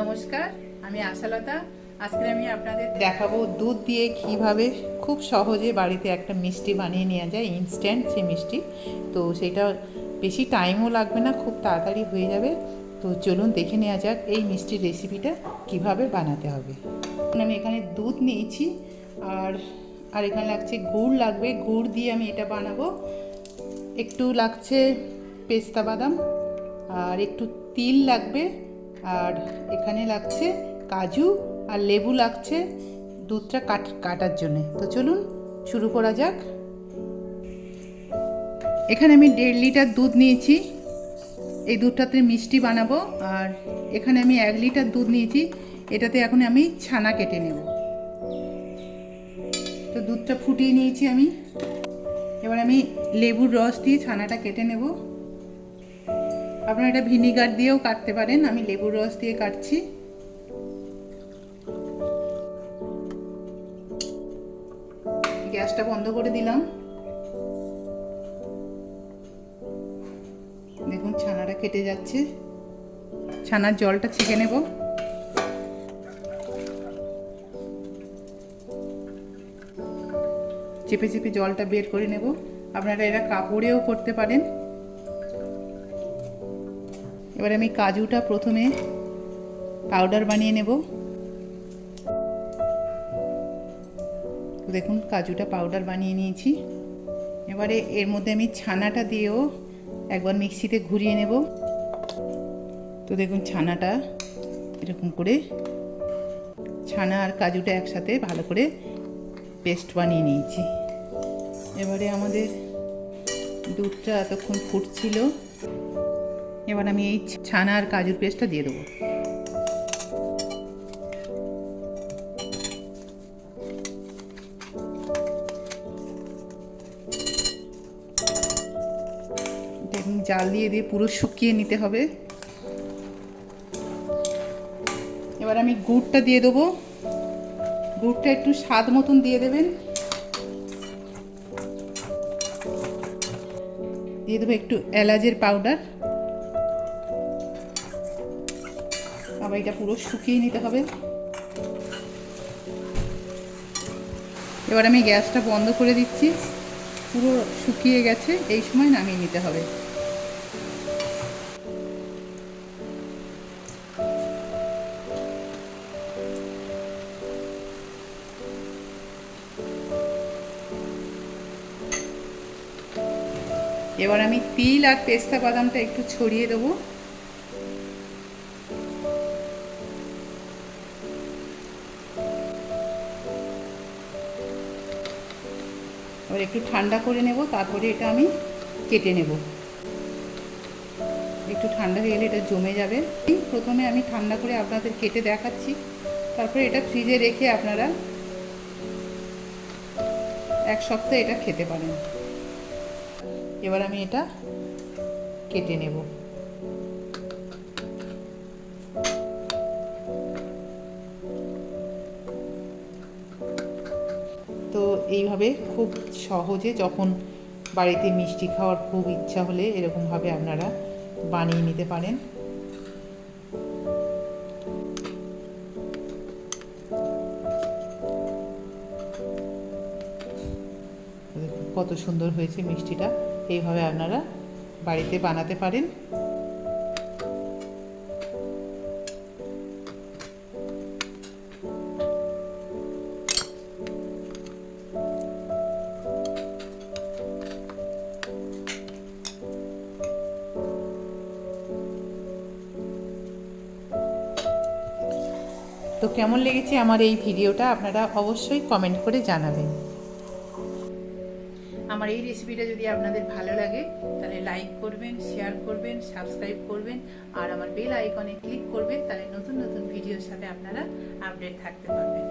নমস্কার, আমি আশালতা। আজকে আমি আপনাদের দেখাবো দুধ দিয়ে কিভাবে খুব সহজে বাড়িতে একটা মিষ্টি বানিয়ে নেওয়া যায়, ইনস্ট্যান্ট যে মিষ্টি। তো সেটা বেশি টাইমও লাগবে না, খুব তাড়াতাড়ি হয়ে যাবে। তো চলুন দেখে নেওয়া যাক এই মিষ্টির রেসিপিটা কিভাবে বানাতে হবে। আমি এখানে দুধ নিয়েছি আর আর এখানে লাগছে গুড়, লাগবে গুড় দিয়ে আমি এটা বানাবো। একটু লাগছে পেস্তা বাদাম আর একটু তিল লাগবে, আর এখানে লাগছে কাজু আর লেবু লাগছে দুধটা কাটার জন্য। তো চলুন শুরু করা যাক। এখানে আমি 1.5 লিটার দুধ নিয়েছি, এই দুধটাতে মিষ্টি বানাবো। আর এখানে আমি 1 লিটার দুধ নিয়েছি, এটাতে এখন আমি ছানা কেটে নেব। তো দুধটা ফুটিয়ে নিয়েছি আমি, এবার আমি লেবুর রস দিয়ে ছানাটা কেটে নেব। আপনারা এটা ভিনিগার দিয়েও কাটতে পারেন, আমি লেবুর রস দিয়ে কাটছি। গ্যাসটা বন্ধ করে দিলাম। দেখুন ছানাটা কেটে যাচ্ছে, ছানার জলটা ছেঁকে নেব। চেপে চেপে জলটা বের করে নেব। আপনারা এটা কাপড়েও করতে পারেন। এবার আমি কাজুটা প্রথমে পাউডার বানিয়ে নেব। দেখুন কাজুটা পাউডার বানিয়ে নিয়েছি। এবারে এর মধ্যে আমি ছানাটা দিয়েও একবার মিক্সিতে ঘুরিয়ে নেব। তো দেখুন ছানাটা এরকম করে, ছানা আর কাজুটা একসাথে ভালো করে পেস্ট বানিয়ে নিয়েছি। এবারে আমাদের দুধটা এতক্ষণ ফুটছিল, এবার আমি এই ছানা আর কাজুর পেস্টটা দিয়ে দেবো। দেখুন জাল দিয়ে দিয়ে পুরো শুকিয়ে নিতে হবে। এবার আমি গুড়টা দিয়ে দেবো। গুড়টা একটু স্বাদ মতন দিয়ে দেবেন। দিয়ে দেবো একটু এলাচের পাউডার। আবার এটা পুরো শুকিয়ে নিতে হবে। এবার আমি গ্যাসটা বন্ধ করে দিচ্ছি, পুরো শুকিয়ে গেছে, এই সময় নামিয়ে নিতে হবে। এবার আমি তিল আর পেস্তা বাদামটা একটু ছড়িয়ে দেবো। এবার একটু ঠান্ডা করে নেব, তারপরে এটা আমি কেটে নেব। একটু ঠান্ডা হয়ে গেলে এটা জমে যাবে। প্রথমে আমি ঠান্ডা করে আপনাদের কেটে দেখাচ্ছি, তারপরে এটা ফ্রিজে রেখে আপনারা 1 সপ্তাহ এটা খেতে পারেন। এবার আমি এটা কেটে নেব। তো এইভাবে খুব সহজে, যখন বাড়িতে মিষ্টি খাওয়ার খুব ইচ্ছা হলে এরকমভাবে আপনারা বানিয়ে নিতে পারেন। কত সুন্দর হয়েছে মিষ্টিটা, এইভাবে আপনারা বাড়িতে বানাতে পারেন। তো কেমন লেগেছে আমার এই ভিডিওটা আপনারা অবশ্যই কমেন্ট করে জানাবেন। আমার এই রেসিপিটা যদি আপনাদের ভালো লাগে তাহলে লাইক করবেন, শেয়ার করবেন, সাবস্ক্রাইব করবেন আর আমার বেল আইকনে ক্লিক করবেন, তাহলে নতুন নতুন ভিডিওর সাথে আপনারা আপডেট থাকতে পারবেন।